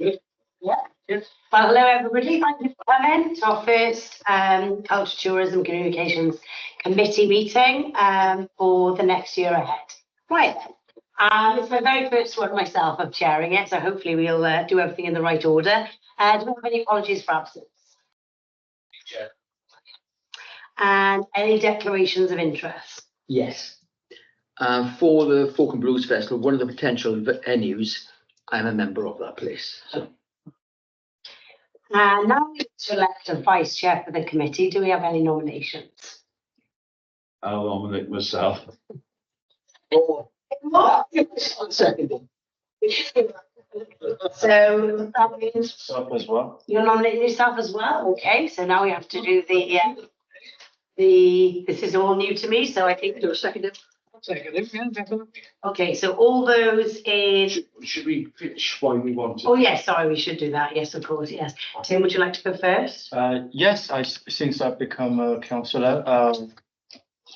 Yeah. Well, hello everybody. Thank you for coming to our first Culture, Tourism, Communications Committee meeting for the next year ahead. Right then. It's my very first one myself of chairing it, so hopefully we'll do everything in the right order. Do we have any apologies for absence? Yeah. And any declarations of interest? Yes. For the Folk and Blues Festival, one of the potential venues, I'm a member of that place. So. Now we need to elect a vice chair for the committee. Do we have any nominations? I'll nominate myself. Second. So that means Self as well. you're nominating yourself as well. Okay, so now we have to do the this is all new to me, so I think Do a second. Second, yeah, definitely. okay, so all those in Should we pitch why we want it? oh yes, sorry, we should do that. Yes, of course, yes. Tim, would you like to go first? Yes, since I've become a councillor,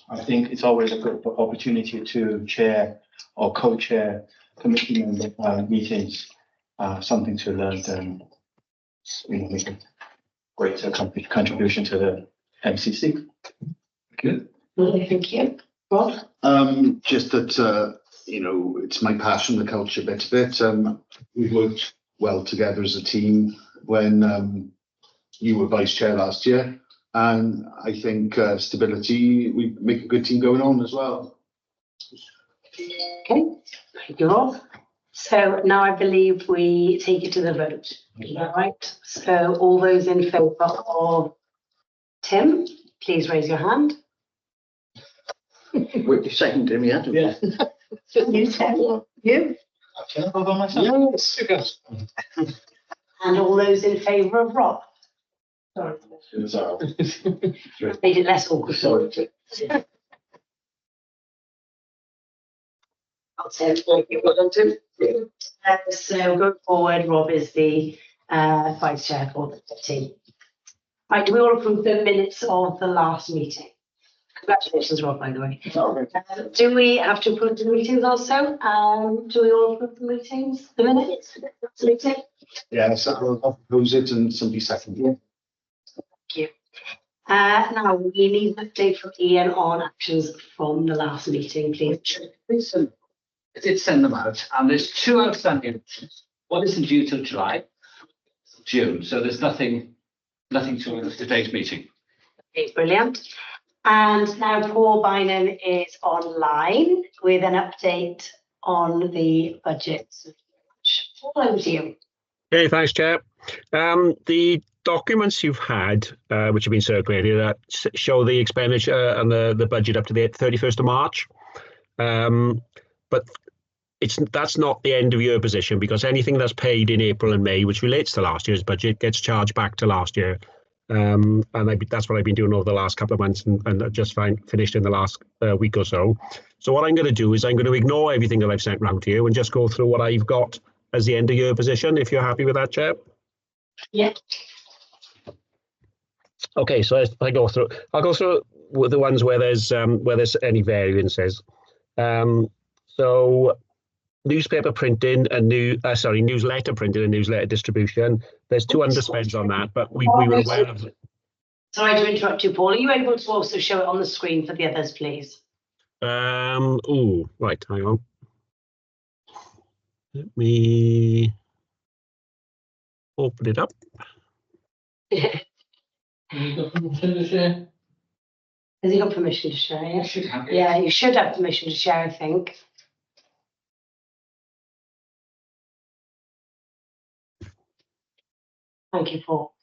I think it's always a good opportunity to chair or co-chair committee meetings. Something to learn and make a greater contribution to the MCC. Good. Thank you. Rob? Just that, it's my passion, the culture bit of it. We worked well together as a team when you were vice chair last year. And I think stability, we make a good team going on as well. Okay, thank you, Rob. So now I believe we take it to the vote. Is that right? So all those in favour of Tim, please raise your hand. Wait, you second him, yeah? Yeah. You, Tim? You? Can I vote on myself? Yes. And all those in favour of Rob? Sorry. Made it less awkward. Sorry. So going forward, Rob is the vice chair for the committee. Right, do we all approve the minutes of the last meeting? Congratulations, Rob, by the way. Do we have to approve the meetings also? Do we all approve the meetings, the minutes? Meeting? Yes, I'll propose it and somebody second. Thank you. Now we need an update from Ian on actions from the last meeting, please. Listen, I did send them out, and there's two outstanding options. One isn't due till June, so there's nothing to today's meeting. Okay, brilliant. And now Paul Bynum is online with an update on the budget. Paul, over to you. Okay, thanks, Chair. The documents you've had, which have been circulated, show the expenditure and the budget up to the 31st of March. But that's not the end of year position, because anything that's paid in April and May, which relates to last year's budget, gets charged back to last year. And that's what I've been doing over the last couple of months, and just finished in the last week or so. So what I'm going to do is I'm going to ignore everything that I've sent round to you and just go through what I've got as the end of year position, if you're happy with that, Chair. Yeah. Okay, so I'll go through the ones where there's any variances. So newspaper printing and newsletter printing and newsletter distribution. There's two underspends on that, but we were aware of it. Sorry to interrupt you, Paul. Are you able to also show it on the screen for the others, please? Right, hang on. Let me open it up. Has he got permission to share? Yeah? Yeah, you should have permission to share, I think. Thank you, Paul.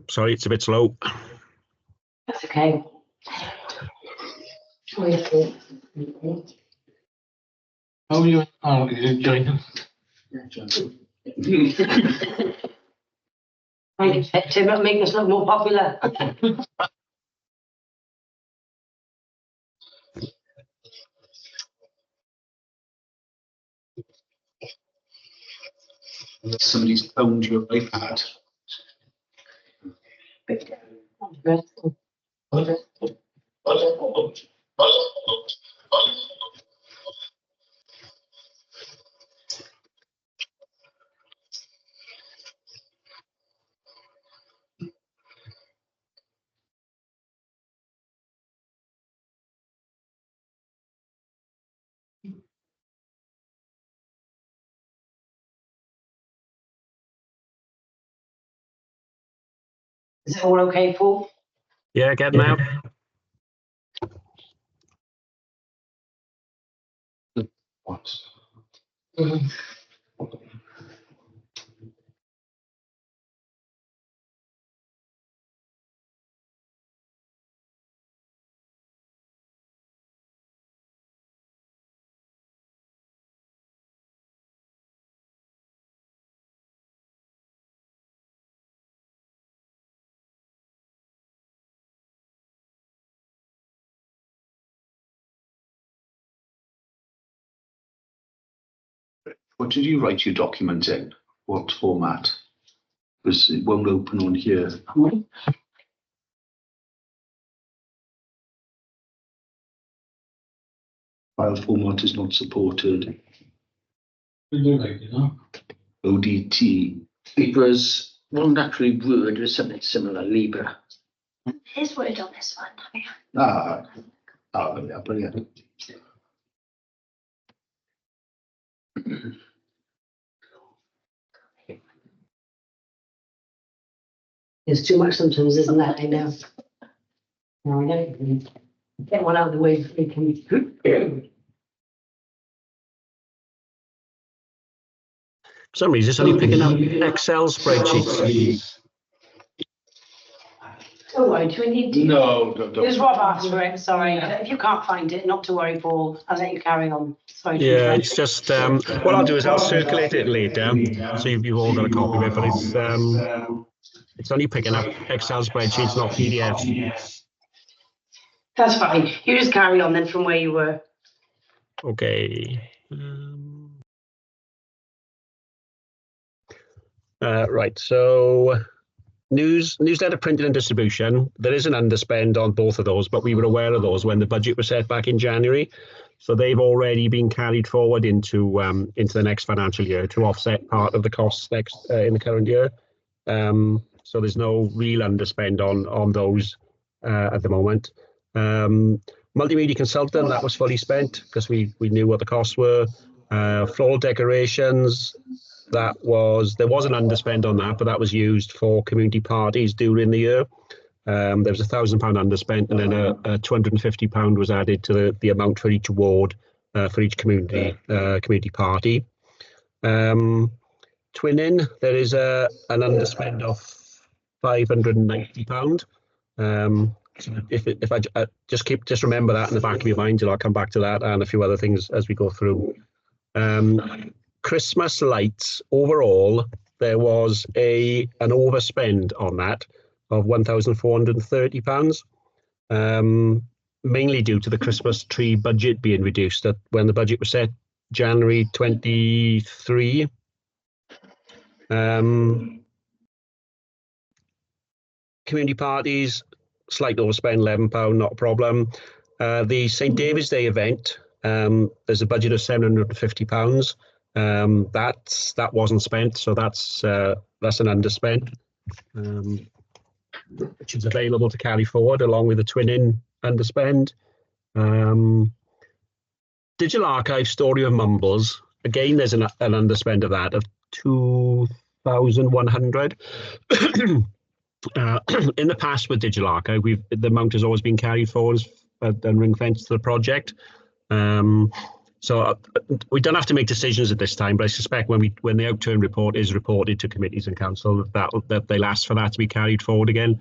Sorry, it's a bit slow. That's okay. How are you? Oh, you joining? Thank you, Tim, it'll make us look more popular. Somebody's owned your iPad. Is it all okay, Paul? Yeah, getting out. What? What did you write your document in? What format? Because it won't open on here. File format is not supported. ODT. Libra's wasn't actually Word, it was something similar, Libra. Here's Word on this one. Yeah, brilliant. There's too much sometimes, isn't that? I know. No, I don't. Get one out of the way before we can. For some reason, it's only picking up Excel spreadsheets. Don't worry, do we need to? No, It was Rob asked for it, sorry. If you can't find it, not to worry, Paul. I'll let you carry on. Sorry. to Yeah, interrupt. it's just what I'll do is I'll circulate it later, so you've all got a copy of it. But it's only picking up Excel spreadsheets, not PDFs. That's fine. You just carry on then from where you were. Okay. Right. So newsletter printing and distribution. There is an underspend on both of those, but we were aware of those when the budget was set back in January. So they've already been carried forward into the next financial year to offset part of the costs next in the current year. So there's no real underspend on those at the moment. Multimedia consultant, that was fully spent because we knew what the costs were. Floral decorations, there was an underspend on that, but that was used for community parties during the year. There was £1,000 underspent, and then a £250 was added to the amount for each award for each community party. Twinning, there is an underspend of £590. So if I just remember that in the back of your mind, and I'll come back to that and a few other things as we go through. Christmas lights, overall, there was an overspend on that of £1,430, mainly due to the Christmas tree budget being reduced. That when the budget was set January 23. Community parties, slight overspend, £11, not a problem. The St David's Day event, there's a budget of £750. That wasn't spent, so that's an underspend, which is available to carry forward along with the twinning underspend. Digital Archive Story of Mumbles, again there's an underspend of that of 2,100. In the past with Digital Archive, the amount has always been carried forward and ring fenced to the project. So we don't have to make decisions at this time, but I suspect when the outturn report is reported to committees and council, that they'll ask for that to be carried forward again.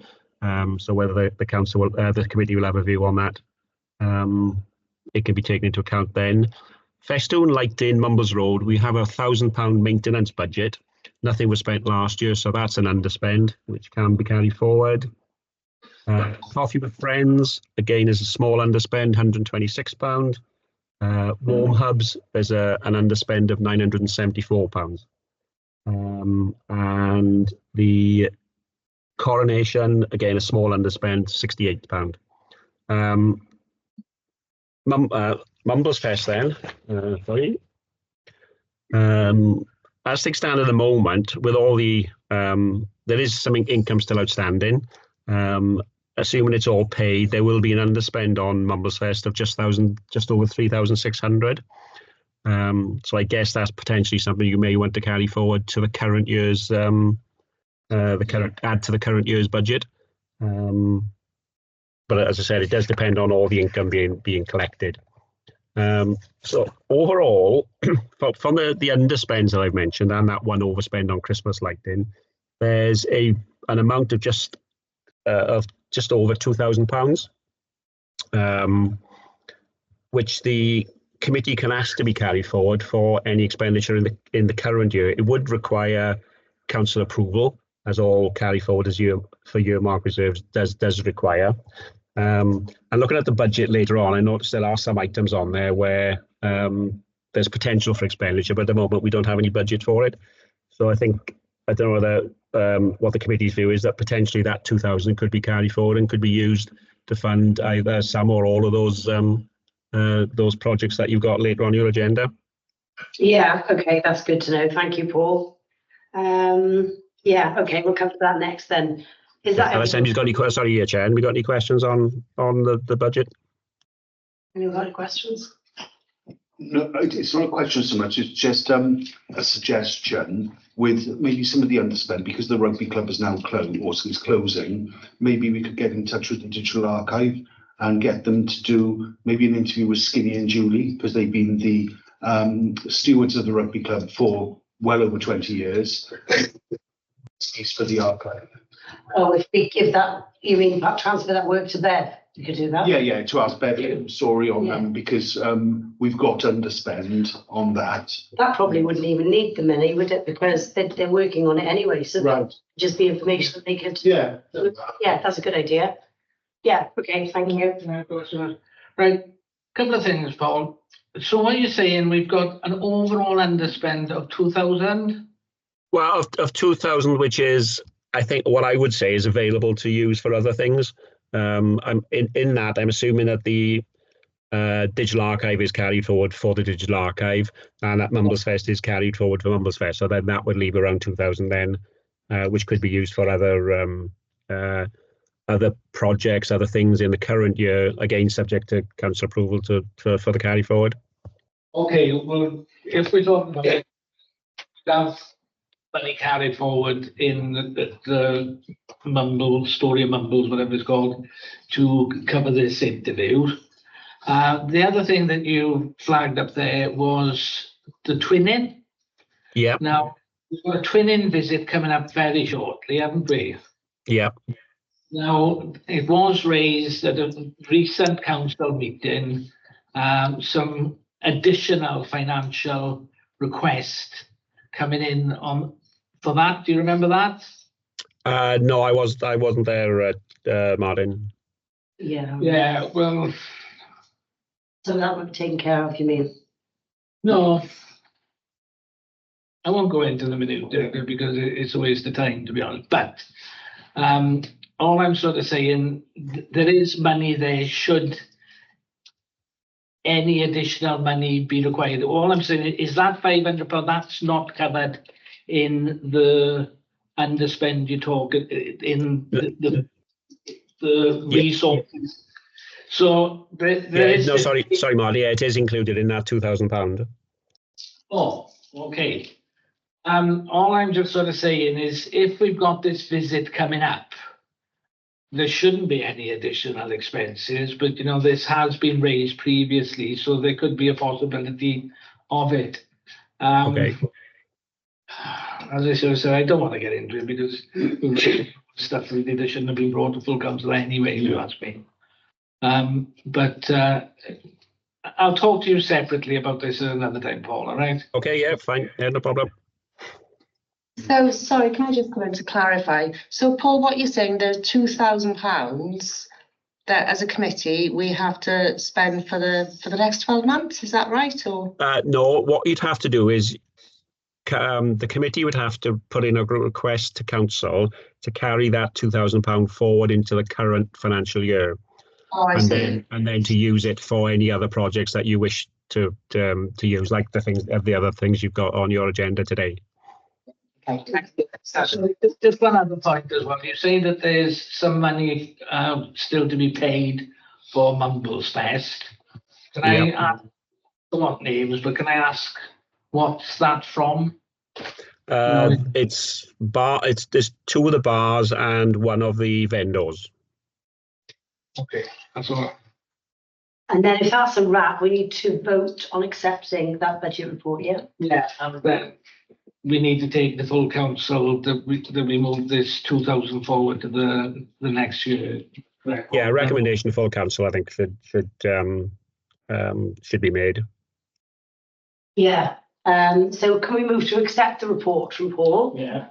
So whether the council, the committee will have a view on that, it can be taken into account then. Festoon lighting, Mumbles Road, we have a £1,000 maintenance budget. Nothing was spent last year, so that's an underspend, which can be carried forward. Coffee with Friends, again, is a small underspend, £126. Warm Hubs, there's an underspend of £974. And the Coronation, again, a small underspend, £68. Mumbles Fest then, sorry. As things stand at the moment, with all the, there is some income still outstanding. Assuming it's all paid, there will be an underspend on Mumbles Fest of just over 3,600. So I guess that's potentially something you may want to carry forward to the current year's, add to the current year's budget. But as I said, it does depend on all the income being collected. So overall, from the underspends that I've mentioned and that one overspend on Christmas lighting, there's an amount of just over £2,000, which the committee can ask to be carried forward for any expenditure in the current year. It would require council approval, as all carry forward as for year-mark reserves does require. And looking at the budget later on, I noticed there are some items on there where there's potential for expenditure, but at the moment we don't have any budget for it. So I don't know whether what the committee's view is, that potentially that 2,000 could be carried forward and could be used to fund either some or all of those projects that you've got later on your agenda. Yeah, okay, that's good to know. Thank you, Paul. Yeah, okay, we'll come to that next then. Is that Chair, have we got any questions on the budget? Anyone got any questions? No, it's not a question so much, it's just a suggestion with maybe some of the underspend, because the rugby club is now closed, or is closing. Maybe we could get in touch with the Digital Archive and get them to do maybe an interview with Skinny and Julie, because they've been the stewards of the rugby club for well over 20 years. Space for the archive. Oh, if we give that, you mean transfer that work to Bev? You could do that? Yeah, to ask Bev a story on them, because we've got underspend on that. That probably wouldn't even need the money, would it? Because they're working on it anyway, so Right. just the information that they could. Yeah. Yeah, that's a good idea. Yeah, okay, thank you. No question. Right, couple of things, Paul. So what you're saying, we've got an overall underspend of 2,000? Well, of 2,000, which is, I think, what I would say is available to use for other things. I'm in that. I'm assuming that the Digital Archive is carried forward for the Digital Archive, and that Mumbles Fest is carried forward for Mumbles Fest. So then that would leave around 2,000 then, which could be used for other projects, other things in the current year. Again, subject to council approval for the carry forward. Okay, well, if we're talking about that money carried forward in the Mumbles, Story of Mumbles, whatever it's called, to cover this interview. The other thing that you flagged up there was the twinning. Yeah. Now, we've got a twinning visit coming up very shortly, haven't we? Yeah. Now, it was raised at a recent council meeting, some additional financial request coming in for that. Do you remember that? No, I wasn't there, Martin. Yeah. Yeah, well, So that would be taken care of, you mean? no. I won't go into the minute because it's a waste of time, to be honest. But all I'm sort of saying, there is money there should any additional money be required. All I'm saying is that £500, that's not covered in the underspend you talk in the resources. So there is. No, sorry, Marty. Yeah, it is included in that £2,000. Oh, okay. All I'm just sort of saying is, if we've got this visit coming up, there shouldn't be any additional expenses, but you know, this has been raised previously, so there could be a possibility of it. Okay. As I sort of said, I don't want to get into it because stuff really that shouldn't have been brought to full council anyway, if you ask me. But I'll talk to you separately about this at another time, Paul, all right? Okay, yeah, fine. Yeah, no problem. So, sorry, can I just come in to clarify? So, Paul, what you're saying, there's £2,000 that as a committee we have to spend for the next 12 months, is that right? Or No, what you'd have to do is the committee would have to put in a request to council to carry that £2,000 forward into the current financial year, Oh, I see. and then to use it for any other projects that you wish to use, like the other things you've got on your agenda today. Just one other point as well. You say that there's some money still to be paid for Mumbles Fest. Can I Yep. ask, I don't want names, but can I ask what's that from? There's 2 of the bars and 1 of the vendors. Okay, that's all. And then if that's a wrap, we need to vote on accepting that budget report, yeah? Yeah, and then we need to take the full council that we move this 2,000 forward to the next year. Yeah, a recommendation to full council, I think, should be made. Yeah. So can we move to accept the report from Paul? Yeah.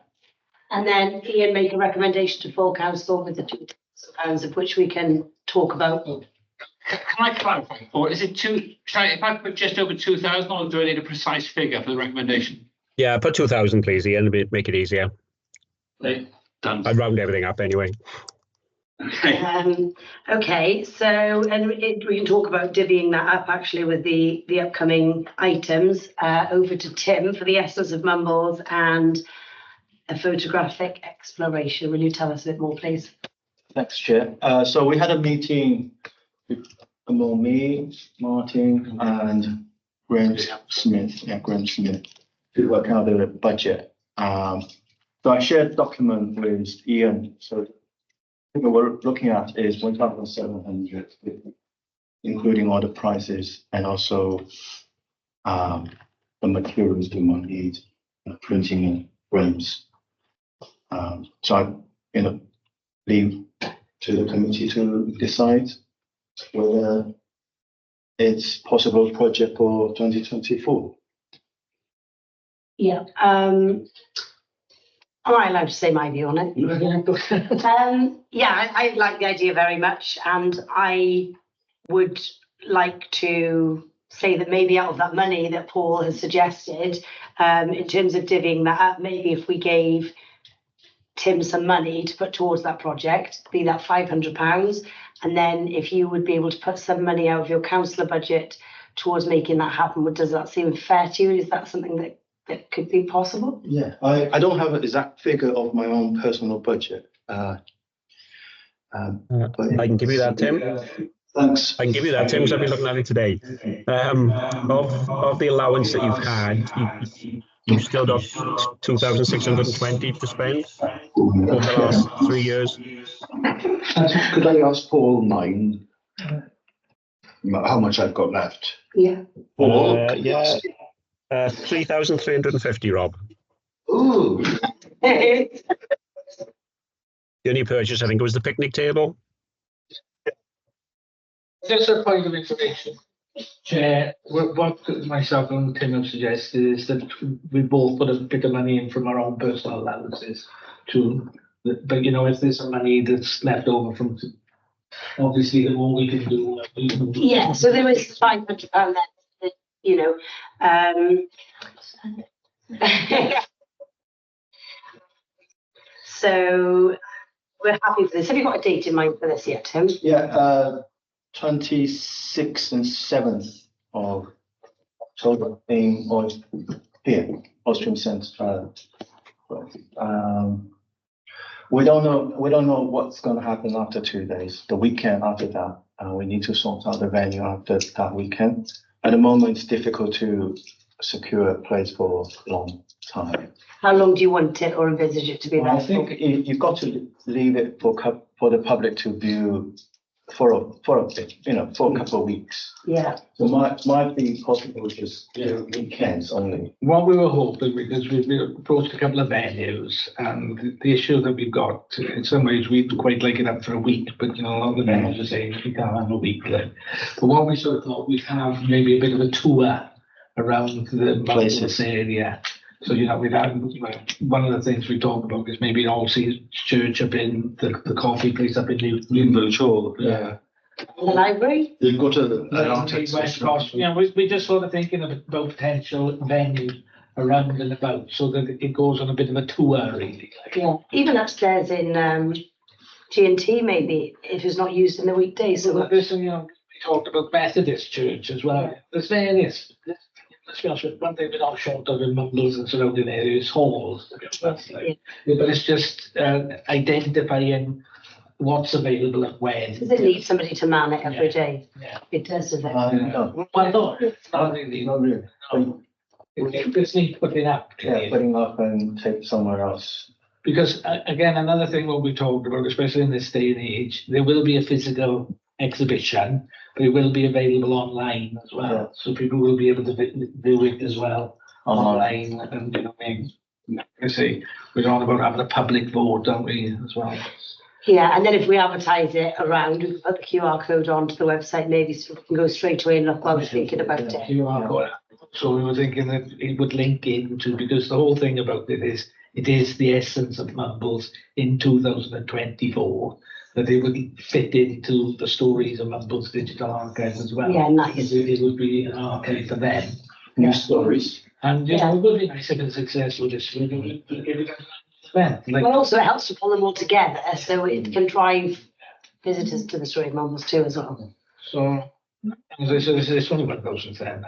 And then Ian make a recommendation to full council with the £2,000 of which we can talk about. Can I clarify, or is it if I put just over 2,000, or do I need a precise figure for the recommendation? Yeah, put 2,000, please, Ian, make it easier. Right, done. I'd round everything up anyway. Okay. Okay, so we can talk about divvying that up actually with the upcoming items. Over to Tim for the Essence of Mumbles and a photographic exploration. Will you tell us a bit more, please? Thanks, Chair. So we had a meeting among me, Martin, and Graham Smith. Yeah, Graham Smith, to work out the budget. So I shared a document with Ian. So what we're looking at is 1,700, including all the prices and also the materials we might need, printing and frames. So I, leave to the committee to decide whether it's possible project for 2024. Yeah. Am I allowed to say my view on it? Yeah, I like the idea very much, and I would like to say that maybe out of that money that Paul has suggested, in terms of divvying that up, maybe if we gave Tim some money to put towards that project, be that £500, and then if you would be able to put some money out of your councillor budget towards making that happen, does that seem fair to you? Is that something that could be possible? Yeah, I don't have an exact figure of my own personal budget. But I can give you that, Tim. Thanks. I can give you that, Tim, because I've been looking at it today. Of the allowance that you've had, you've still got 2,620 to spend over the last 3 years. Could I ask Paul mine? How much I've got left? Yeah. Paul? Yeah. 3,350, Rob. Ooh. The only purchase, I think, was the picnic table. Just a point of information, Chair, what myself and Tim have suggested is that we both put a bit of money in from our own personal allowances but you know, if there's some money that's left over from, obviously the more we can do. Yeah, so there is £500 left, you know. So we're happy for this. Have you got a date in mind for this yet, Tim? Yeah, 26th and 7th of October in Austrian Centre. We don't know what's going to happen after 2 days. The weekend after that, we need to sort out the venue after that weekend. At the moment, it's difficult to secure a place for a long time. How long do you want it or envisage it to be there? I think you've got to leave it for the public to view for a bit, for a couple of weeks. Yeah. So might be possible just weekends only. What we were hoping, because we approached a couple of venues, and the issue that we've got, in some ways we'd quite like it up for a week, but a lot of the venues are saying we can't have a week then. But what we sort of thought, we'd have maybe a bit of a tour around the places area. So, we've had, one of the things we talked about is maybe an All Saints Church up in the coffee place up in New Village Hall. The library? You've got West Coast. We're just sort of thinking about potential venues around and about, so that it goes on a bit of a tour, really. Like. Yeah, even upstairs in G&T maybe, if it's not used in the weekdays. So So this, we talked about Methodist Church as well. There's various. Let's be honest, one thing we're not short of in Mumbles and surrounding areas, halls. But it's just identifying what's available and when. does it need somebody to man it every Yeah. day? Yeah. It does, does it? No, Well, no, not really. not really. No. It just needs putting up. Yeah, putting up and take somewhere else. Because again, another thing what we talked about, especially in this day and age, there will be a physical exhibition, but it will be available online as well. Yeah. So people will be able to view it as well online. And you know, I mean, like I say, we're on about having a public vote, don't we, as well? Yeah, and then if we advertise it around, we can put the QR code onto the website, maybe so we can go straight away and look while we're speaking about it. QR code. So we were thinking that it would link into, because the whole thing about it is the essence of Mumbles in 2024, that it would fit into the stories of Mumbles Digital Archive as well. Yeah, nice. It would be an archive for them. New stories. And, you know, it would be nice if it's successful this week. Like, Well, also it helps to pull them all together, so it can drive visitors to the story of Mumbles too as well. so, as I said, it's only 1,010.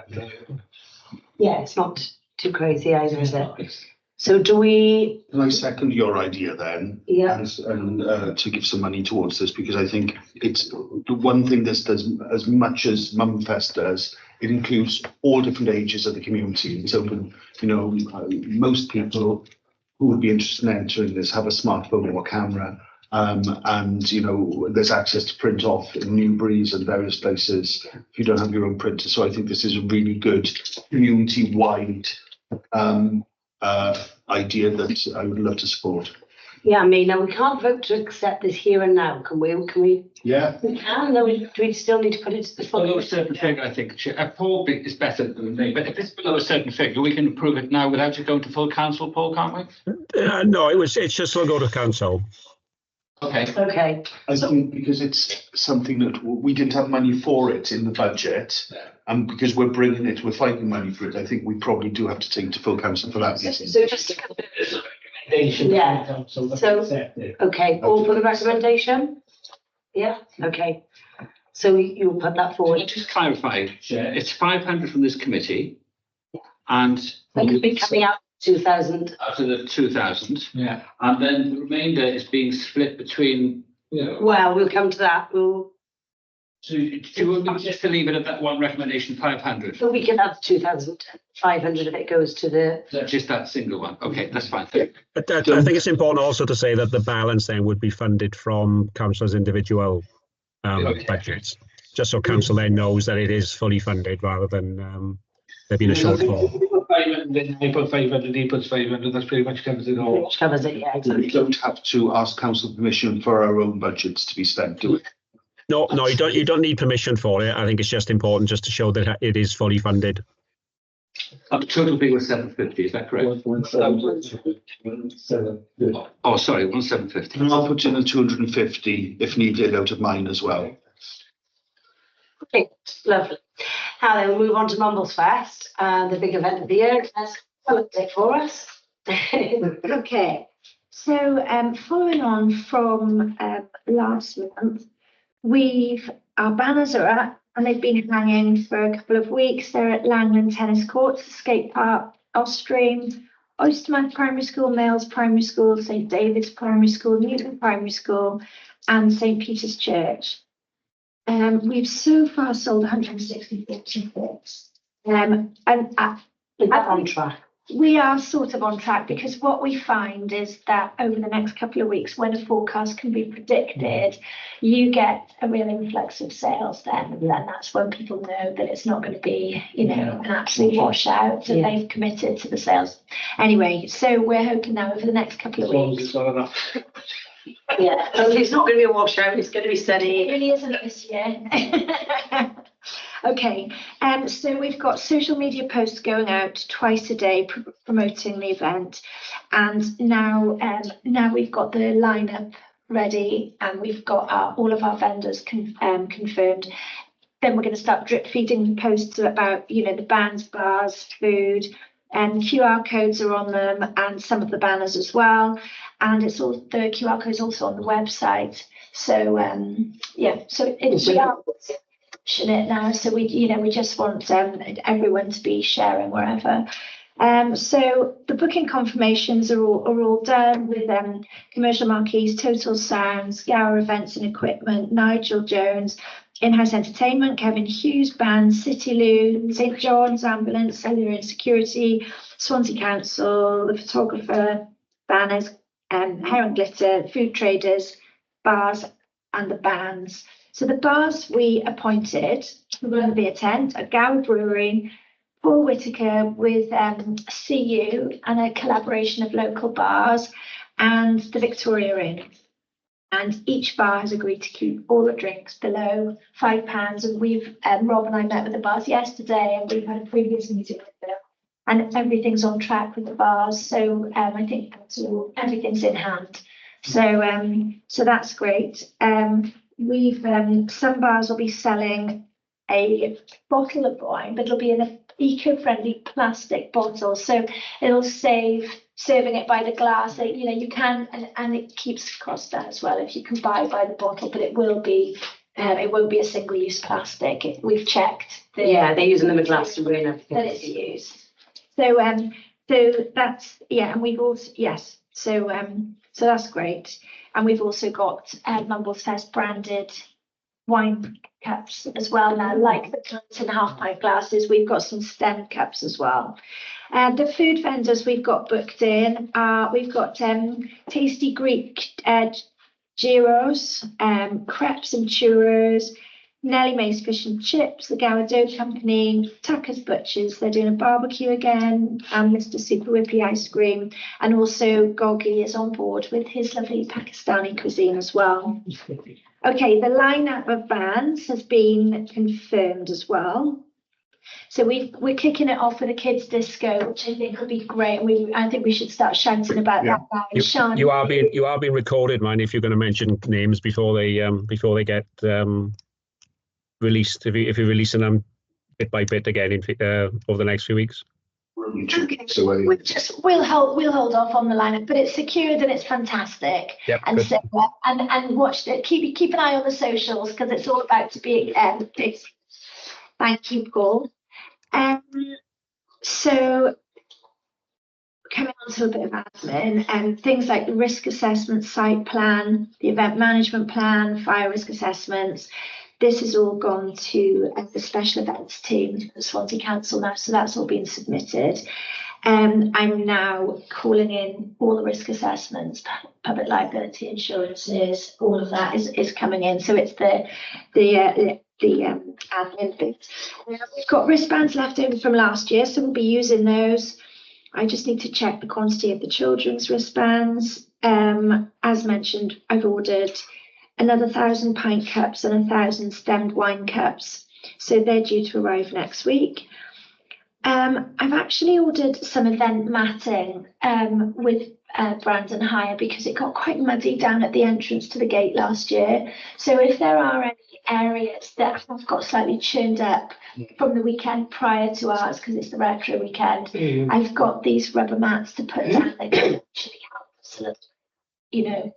Yeah, it's not too crazy either, is it? So do we, Can I second your idea then? yeah, And to give some money towards this, because I think it's the one thing this does, as much as Mumfest does, it includes all different ages of the community. It's open, you know, most people who would be interested in entering this have a smartphone or a camera. And, you know, there's access to print off in Newbury's and various places if you don't have your own printer. So I think this is a really good community-wide idea that I would love to support. yeah, I mean, now we can't vote to accept this here and now, can we? Can we? Yeah. We can, though, do we still need to put it to the Below a full? certain figure, I think, Paul is better than me, but if it's below a certain figure, we can approve it now without it going to full council, Paul, can't we? No, it's just will go to council. Okay. Okay, I think because it's something that we didn't have money for it in the budget, and because we're bringing it, we're finding money for it, I think we probably do have to take it to full council for that meeting. so just, Yeah. So- okay, all for the recommendation? Yeah, okay. So you'll put that Can I forward. just clarify, Chair, it's 500 from this committee and That could be coming out 2,000. out of the 2,000, Yeah. and then the remainder is being split between, you know, Well, we'll come to that. so do you want me just to leave it at that one recommendation, 500? But we can have 2,500 if it goes to the, Just that single one, okay, that's fine. But I think it's important also to say that the balance then would be funded from council's individual budgets, just so council then knows that it is fully funded rather than there being a shortfall. 500, I put 500, he puts 500, that's pretty much covers it all. which covers it, yeah, We exactly. don't have to ask council permission for our own budgets to be spent, do we? No, you don't need permission for it. I think it's just important just to show that it is fully funded. The total figure was 750, is that correct? Oh, sorry, 1,750. And I'll put in the 250 if needed out of mine as well. Okay, lovely. Now then, we'll move on to Mumbles Fest, the big event of the year. Let's have a update for us. Okay, so following on from last month, our banners are up and they've been hanging for a couple of weeks. They're at Langland Tennis Courts, the skate park, Ostream, Oystermouth Primary School, Males Primary School, St David's Primary School, Newton Primary School, and St Peter's Church. We've so far sold 164 tickets. And Is that on track? we are sort of on track because what we find is that over the next couple of weeks, when a forecast can be predicted, you get a real influx of sales then. And then that's when people know that it's not going to be, you know, an absolute washout, that they've committed to the sales. Anyway, so we're hoping now over the next couple of weeks. It's not enough. Yeah, well, it's not going to be a washout, it's going to be It steady. really isn't this year. Okay, so we've got social media posts going out twice a day promoting the event, and now we've got the lineup ready, and we've got all of our vendors confirmed. Then we're going to start drip feeding posts about, you know, the bands, bars, food, And QR codes are on them and some of the banners as well. And it's all, the QR code is also on the website. So, yeah, so we are pushing it now. So we just want everyone to be sharing wherever. So the booking confirmations are all done with Commercial Marquees, Total Sounds, Gower Events and Equipment, Nigel Jones, In-House Entertainment, Kevin Hughes Band, City Lou, St John's Ambulance, Cellular and Security, Swansea Council, the photographer, banners, Hair and Glitter, food traders, bars and the bands. So the bars we appointed who will be attend are Gower Brewery, Paul Whitaker with CU and a collaboration of local bars and the Victoria Inn. And each bar has agreed to keep all the drinks below £5. And we've, Rob and I met with the bars yesterday and we've had a previous meeting with them. And everything's on track with the bars. So I think everything's in hand. So that's great. We've some bars will be selling a bottle of wine, but it'll be in an eco-friendly plastic bottle, so it'll save serving it by the glass. You can, and it keeps cost down as well if you can buy by the bottle, but it will be it won't be a single-use plastic. We've checked. They're using them in Glastonbury and everything. That it's used. So that's, yeah, and we've also, yes, so that's great. And we've also got Mumbles Fest branded wine cups as well now, like the pints and half-pint glasses. We've got some stem cups as well. The food vendors we've got booked in, we've got Tasty Greek gyros, crepes and churros, Nellie Mae's Fish and Chips, the Gower Dough Company, Tucker's Butchers, they're doing a barbecue again, and Mr. Super Whippy Ice Cream, and also Goggy is on board with his lovely Pakistani cuisine as well. Okay, the lineup of bands has been confirmed as well. So we're kicking it off with a kids disco, which I think will be great. I think we should start shouting about that now. Sean, You are being recorded, man. If you're going to mention names before they get released, if you're releasing them bit by bit again over the next few weeks. okay. So we'll hold off on the lineup, but it's secured and it's fantastic. Yep, and good. so and watch it. Keep an eye on the socials because it's all about to be big. Thank you, Paul. So coming on to a bit of admin and things like the risk assessment, site plan, the event management plan, fire risk assessments. This has all gone to the special events team, the Swansea Council now, so that's all been submitted. I'm now calling in all the risk assessments, public liability insurances, all of that is coming in. So it's the admin bit. We've got wristbands left over from last year, so we'll be using those. I just need to check the quantity of the children's wristbands. As mentioned, I've ordered another 1,000 pint cups and 1,000 stemmed wine cups. So they're due to arrive next week. I've actually ordered some event matting with Brandon Hire because it got quite muddy down at the entrance to the gate last year. So if there are any areas that have got slightly churned up from the weekend prior to ours, because it's the retro weekend, I've got these rubber mats to put down that can actually help us a little,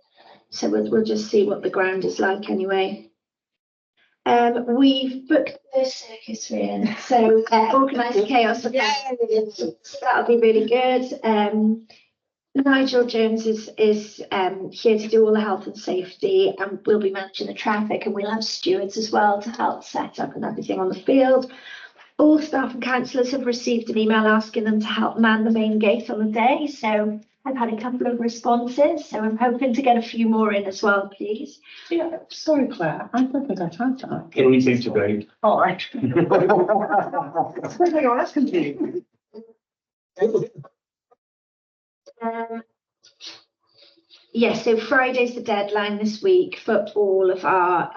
so we'll just see what the ground is like anyway. We've booked the circus in, so organised chaos. So that'll be really good. Nigel Jones is here to do all the health and safety, and we'll be managing the traffic, and we'll have stewards as well to help set up and everything on the field. All staff and councillors have received an email asking them to help man the main gate on the day, so I've had a couple of responses, so I'm hoping to get a few more in as well, please. Yeah, sorry, Claire, I don't think I've had that. Anything today. All right. That's what you're asking me. Yes, so Friday's the deadline this week for all of our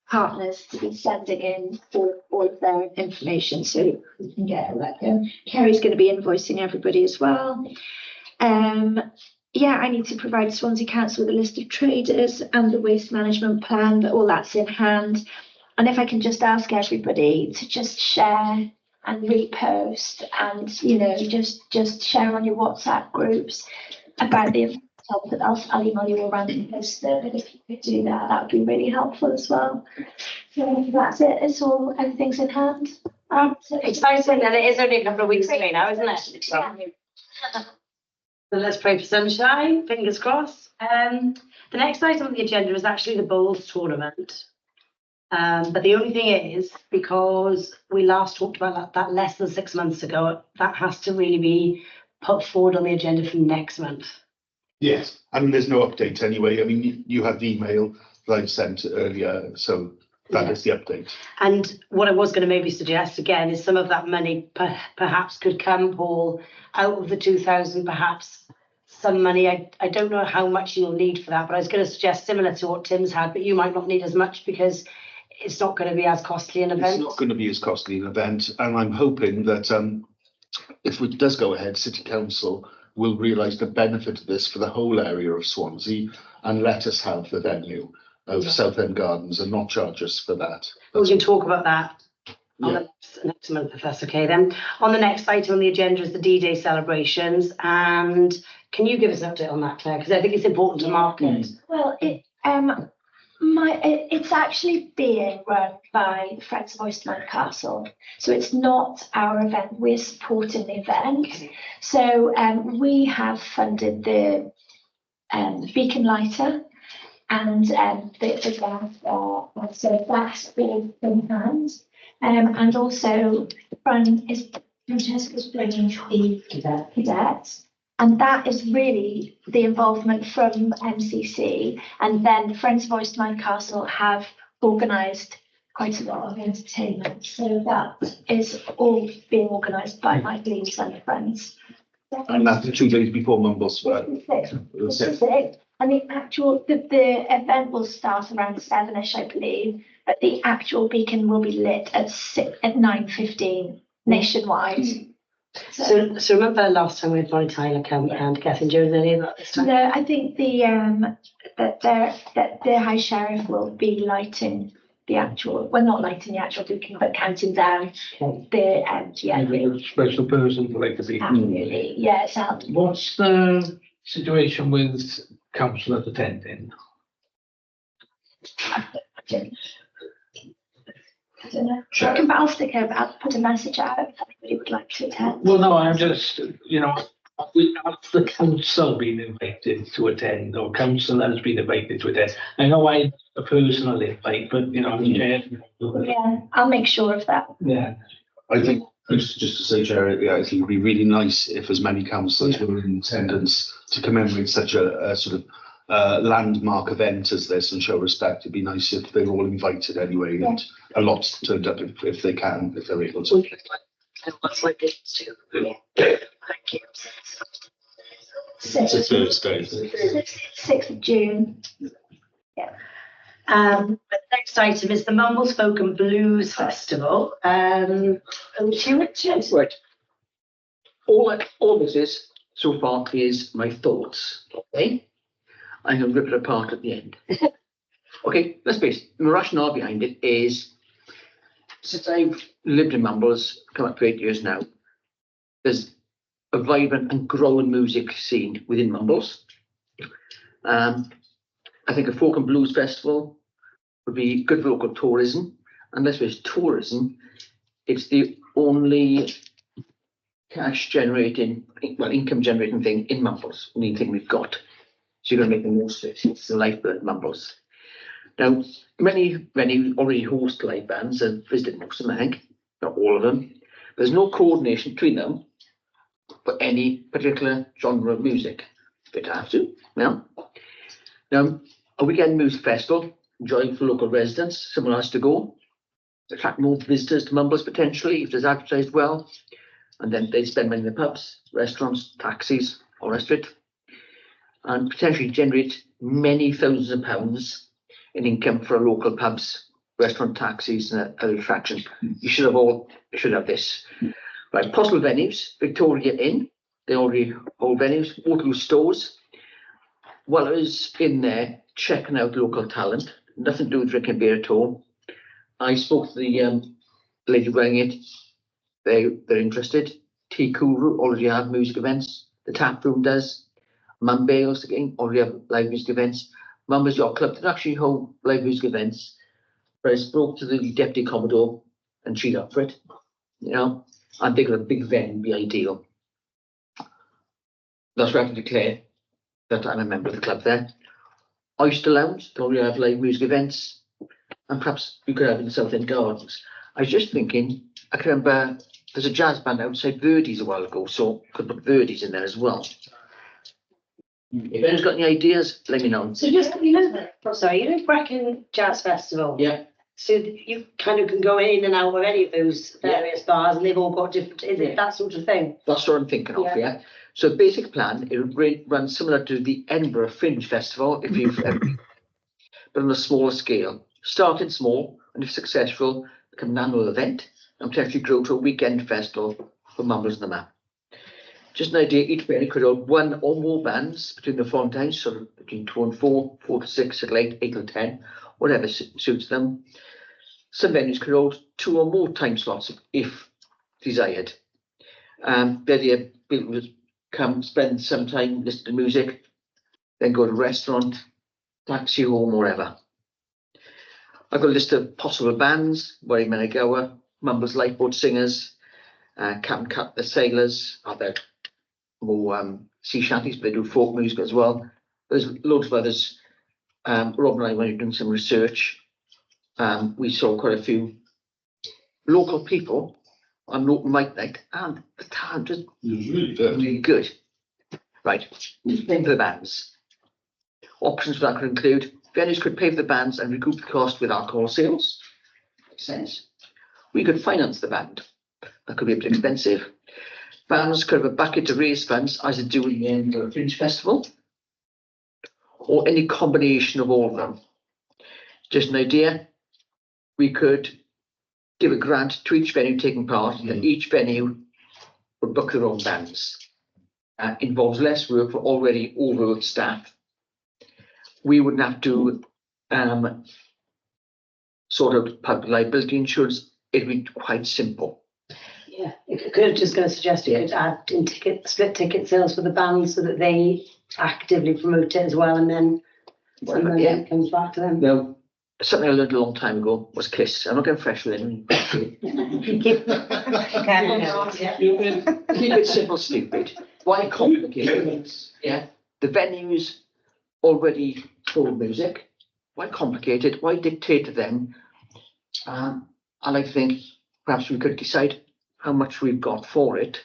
partners to be sending in all of their information, so we can get that. Kerry's going to be invoicing everybody as well. Yeah, I need to provide Swansea Council with a list of traders and the waste management plan, but all that's in hand. And if I can just ask everybody to just share and repost and, you know, just share on your WhatsApp groups about the event. I'll email you around the poster, but if you could do that, that would be really helpful as well. So that's it. It's all, everything's in hand. Exciting, and it is only a couple of weeks away now, isn't it? Yeah. So let's pray for sunshine, fingers crossed. The next item on the agenda is actually the bowls tournament. But the only thing is, because we last talked about that less than 6 months ago, that has to really be put forward on the agenda for next month. Yes, I mean, there's no update anyway. I mean, you have the email that I sent earlier, so that is the update. And what I was going to maybe suggest again is some of that money perhaps could come, Paul, out of the 2,000, perhaps some money. I don't know how much you'll need for that, but I was going to suggest similar to what Tim's had, but you might not need as much because it's not going to be as costly an event. It's not going to be as costly an event, and I'm hoping that if it does go ahead, City Council will realise the benefit of this for the whole area of Swansea and let us have the venue of Southend Gardens and not charge us for that. We can talk about that on Yeah. the next month, if that's okay then. On the next item on the agenda is the D-Day celebrations, and can you give us an update on that, Claire? Because I think it's important to mark it. Well, it's actually being run by Friends of Oysterman Castle. So it's not our event, we're supporting the event. Okay. So we have funded the beacon lighter and the gas, so that's being in hand. And also Francesca's bringing the cadets. And that is really the involvement from MCC. And then Friends of Oysterman Castle have organised quite a lot of entertainment. So that is all being organised by Mike Leeds and Friends. And that's 2 days before Mumbles. This is it. And the event will start around 7ish, I believe, but the actual beacon will be lit at 9:15 nationwide. So remember last time we had Bonnie Tyler come and Catherine Jones earlier that this time? No, I think the High Sheriff will be lighting the actual, well, not lighting the actual beacon, but counting down the A special person for like the beacon. absolutely, yeah, it's out. What's the situation with councillors attending? I don't know. I'll stick over, I'll put a message out if anybody would like to attend. Well, no, I'm just, you know, have the council been invited to attend, or council has been invited to attend? I know I a personal invite, but you know, I'm Yeah, I'll make sure of that. yeah. I think, just to say, Jared, yeah, I think it'd be really nice if as many councillors were in attendance to commemorate such a sort of landmark event as this and show respect. It'd be nice if they were all invited anyway, and a lot turned up if they can, if they're able to. What's like this too? Yeah. Thank you. It's a Thursday. 6th of June. The next item is the Mumbles Folk and Blues Festival. Over to you, Richard. Right. All this is so far is my thoughts. Okay, I'm going to rip it apart at the end. Okay, let's face it. The rationale behind it is, since I've lived in Mumbles, come up to 8 years now, there's a vibrant and growing music scene within Mumbles. I think a folk and blues festival would be good for local tourism. And let's face it, tourism, it's the only cash generating, well, income generating thing in Mumbles, the only thing we've got. So you're going to make the most of it. It's the lifeblood of Mumbles. Now, many already host live bands. I've visited most of them, I think, not all of them. There's no coordination between them for any particular genre of music. If it have to, no. Now, a weekend music festival, enjoying for local residents, someone has to go. Attract more visitors to Mumbles potentially if it's advertised well. And then they spend money in the pubs, restaurants, taxis, all the rest of it. And potentially generate many thousands of pounds in income for local pubs, restaurant, taxis, and other attractions. You should have this. Right, possible venues: Victoria Inn, they already hold venues, Waterloo Stores. While I was in there checking out local talent, nothing to do with drinking beer at all, I spoke to the lady running it. they're interested. Tea Cool already have music events. The Tap Room does. Mum Bales again already have live music events. Mum's Yacht Club didn't actually hold live music events, but I spoke to the Deputy Commodore and she's up for it, you know, and they got a big venue would be ideal. That's where I can declare that I'm a member of the club there. Oyster Lounge, they already have live music events, and perhaps you could have in the South End Gardens. I was just thinking, I can remember there's a jazz band outside Verdi's a while ago, so could put Verdi's in there as well. If anyone's got any ideas, let me know. So just, Brecon Jazz Festival. Yeah, So you kind of can go in and out of any of those various bars and they've all got different, is it that sort of thing? that's what I'm thinking of, yeah. So basic plan, it would run similar to the Edinburgh Fringe Festival, if you've but on a smaller scale. Starting small, and if successful, become an annual event, and potentially grow to a weekend festival for Mumbles on the Map. Just an idea, each venue could hold 1 or more bands between the following times, so between 2 and 4, 4 to 6, 8 to 10, whatever suits them. Some venues could hold 2 or more time slots if desired. The idea, people would come spend some time listening to music, then go to a restaurant, taxi home, wherever. I've got a list of possible bands: Worry Menegower, Mumbles Lifeboat Singers, Captain Cut the Sailors, other more sea shanties, but they do folk music as well. There's loads of others. Rob and I, when we were doing some research, we saw quite a few local people on an open mic night, and the talent was really good. Right, who's paying for the bands? Options for that could include venues could pay for the bands and recoup the cost with alcohol sales. Makes sense. We could finance the band. That could be a bit expensive. Bands could have a bucket to raise funds, as they do in the Edinburgh Fringe Festival, or any combination of all of them. Just an idea. We could give a grant to each venue taking part, and each venue would book their own bands. Involves less work for already overworked staff. We wouldn't have to sort of public liability insurance. It'd be quite simple. Yeah, you could just going to suggest you could add in split ticket sales for the bands so that they actively promote it as well, and then some of it comes back to them. Now, something I learned a long time ago was KISS. I'm not getting fresh with it. Keep it simple, stupid. Why complicate things? Yeah, the venues already full of music. Why complicate it? Why dictate to them? I like to think perhaps we could decide how much we've got for it,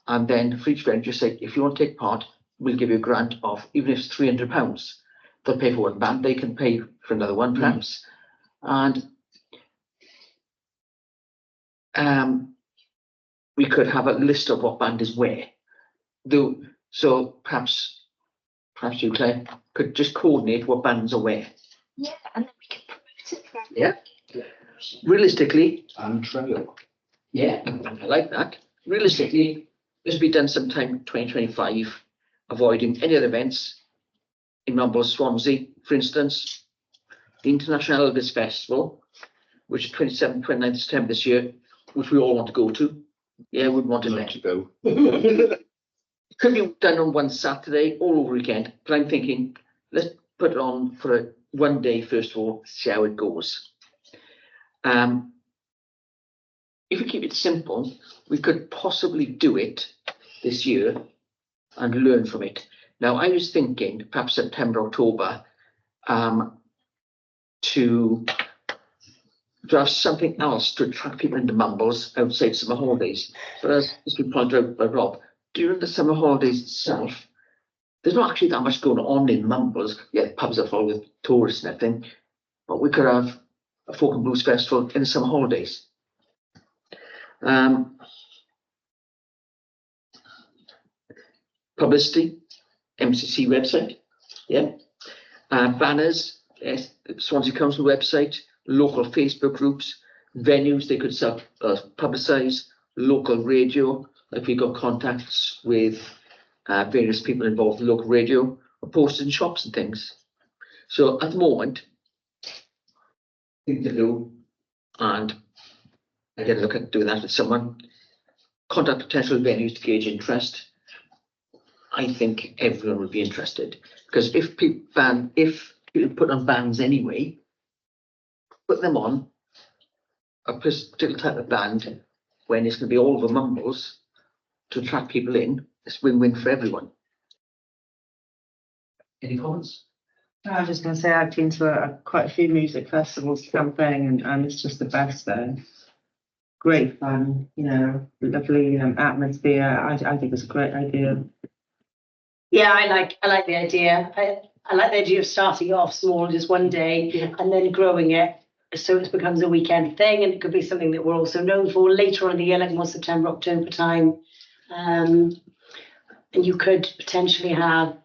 and then for each venue just say, if you want to take part, we'll give you a grant of, even if it's £300. They'll pay for one band, they can pay for another one perhaps. And we could have a list of what band is where. So perhaps you, Claire, could just coordinate what bands are where. Yeah, and then we can promote it. Yeah. Realistically. And trail. Yeah, I like that. Realistically, this will be done sometime 2025, avoiding any other events in Mumbles, Swansea, for instance. The International Elvis Festival, which is 27th, 29th September this year, which we all want to go to. Yeah, we'd want to go. It could be done on one Saturday all over weekend, but I'm thinking let's put it on for a 1 day first of all, see how it goes. If we keep it simple, we could possibly do it this year and learn from it. Now, I was thinking perhaps September, October, to have something else to attract people into Mumbles outside summer holidays. But as has been pointed out by Rob, during the summer holidays itself, there's not actually that much going on in Mumbles. Yeah, pubs are full with tourists and everything, but we could have a folk and blues festival in the summer holidays. Publicity, MCC website, yeah. Banners, yes, Swansea Council website, local Facebook groups, venues they could publicise, local radio, like we got contacts with various people involved in local radio, or posted in shops and things. So at the moment, thing to do, and I get a look at doing that with someone, contact potential venues to gauge interest. I think everyone would be interested, because if people put on bands anyway, put them on a particular type of band when it's going to be all the mumbles to attract people in. It's win-win for everyone. Any comments? I was just going to say, I've been to quite a few music festivals camping, and it's just the best there. Great fun, you know, lovely atmosphere. I think it's a great idea. Yeah, I like the idea. I like the idea of starting off small, just one day, and then growing it so it becomes a weekend thing, and it could be something that we're also known for later on in the year, like more September, October time. And you could potentially have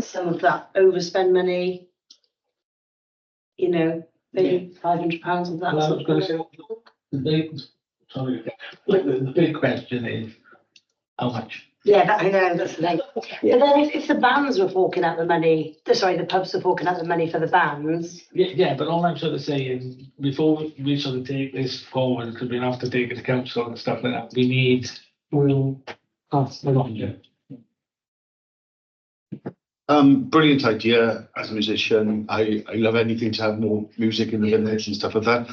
some of that overspend money, you know, maybe £500 of that. Well, I was going to say, the big question is how much? Yeah, I know, that's the thing. But then if the bands were forking out the money, the pubs were forking out the money for the bands. Yeah, but all I'm sort of saying, before we sort of take this forward, because we have to take it to council and stuff like that, we need cost along. Brilliant idea as a musician. I love anything to have more music in the village and stuff like that.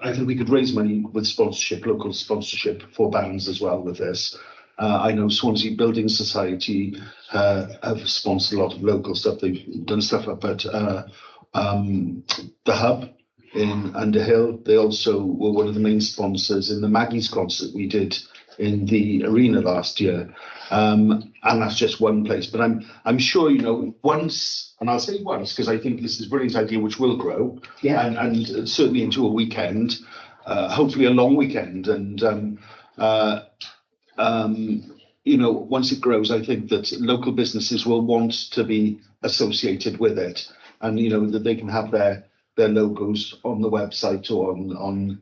I think we could raise money with sponsorship, local sponsorship for bands as well with this. I know Swansea Building Society have sponsored a lot of local stuff. They've done stuff up at the Hub in Underhill. They also were one of the main sponsors in the Maggie's concert we did in the arena last year. And that's just one place, but I'm sure, you know, once, and I'll say once, because I think this is a brilliant idea which will grow, and certainly into a weekend, hopefully a long weekend, and you know, once it grows, I think that local businesses will want to be associated with it, and you know that they can have their logos on the website or on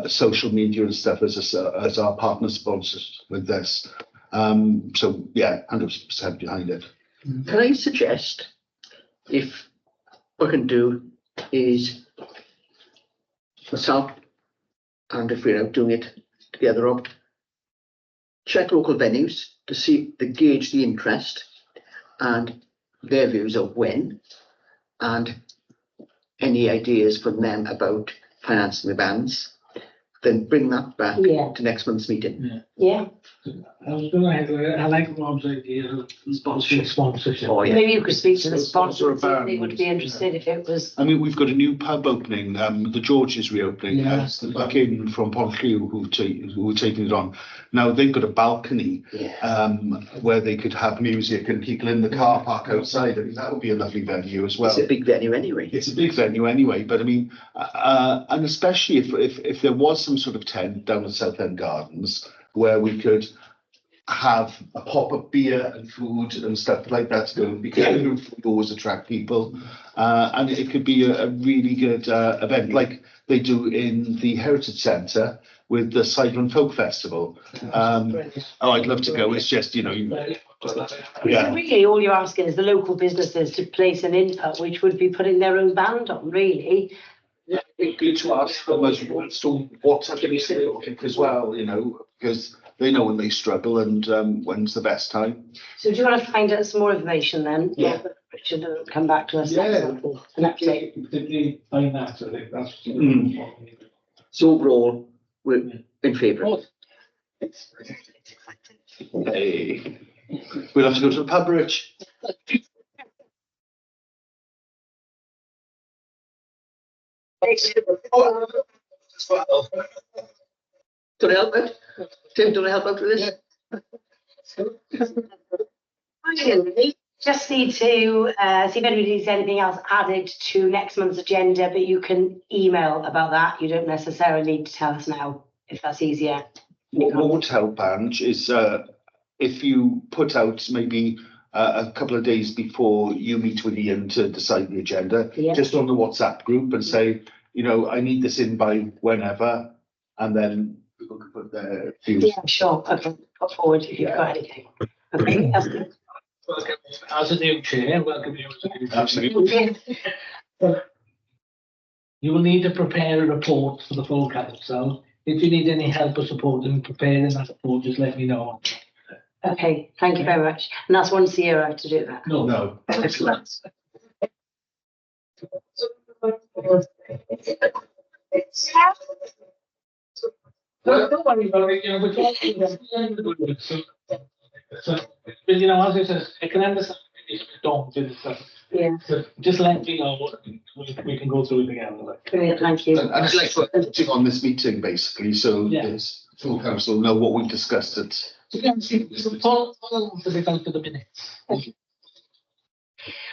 social media and stuff as our partner sponsors with this. So yeah, 100% behind it. Can I suggest, if what I can do is myself, and if we're out doing it together, Rob, check local venues to see if they gauge the interest and their views of when, and any ideas from them about financing the bands, then bring that back to next month's meeting. Yeah. I was going to I like Rob's idea of sponsorship. Oh, yeah. Maybe you could speak to the sponsor and see if band. they would be interested if it was. I mean, we've got a new pub opening, the George is reopening, back in from Pontcliw who were taking it on. Now they've got a balcony where they could have music and people in the car park outside. I mean, that would be a lovely venue as well. It's a big venue anyway. It's a big venue anyway, but I mean, and especially if there was some sort of tent down at Southend Gardens where we could have a pop of beer and food and stuff like that to go, because food always attract people, and it could be a really good event like they do in the Heritage Centre with the Cyclone Folk Festival. I'd love to go. It's just, you know, So really, all you're asking is the local businesses to place an input, which would be putting their own band on, really. Yeah, it'd be good to ask them as what's happening as well, you know, because they know when they struggle and when's the best time. So do you want to find out some more information then? Yeah. Richard will come back to us. Yeah. An update. Particularly finance, I think that's. So overall, we're in favour. Hey. We'll have to go to the pub, Rich. Do you help out? Tim, do you help out with this? Finally, just need to see if anybody needs anything else added to next month's agenda, but you can email about that. You don't necessarily need to tell us now, if that's easier. What would help, Ange, is if you put out maybe a couple of days before you meet with Ian to decide the agenda, just on the WhatsApp group and say, you know, I need this in by whenever, and then people can put their views. Yeah, sure. Okay, put forward if you've got anything. Okay, that's good. Welcome as a new chair. Welcome you as a new chair. Absolutely. You will need to prepare a report for the full council if you need any help or support in preparing that report, just let me know. Okay, thank you very much. And that's once a year I have to do that. No. Excellent. Don't worry about it, you know, we're talking. So, but you know, as I said, I can understand if you don't do this. Yeah. But just let me know, we can go through it again. Like. Brilliant, thank you. And I'd like to put on this meeting basically, so Yeah. this full council know what we've discussed at. Follow the down to the minutes.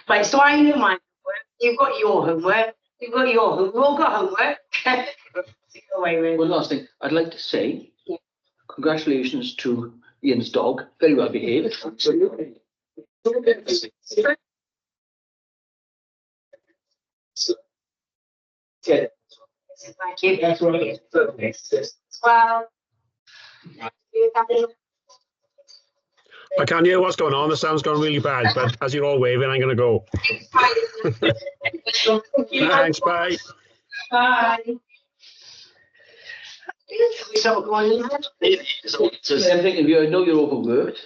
Right, so I do my homework, you've got your homework, you've got your homework, we've all got homework. Go away with. One last thing, I'd like to say, Yeah. congratulations to Ian's dog, very well behaved. Thank you. That's right. Well. I can't hear what's going on. The sound's gone really bad, but as you're all waving, I'm going to go. Thanks, bye. Bye. We sort of go on. So same thing, if you know you're overworked,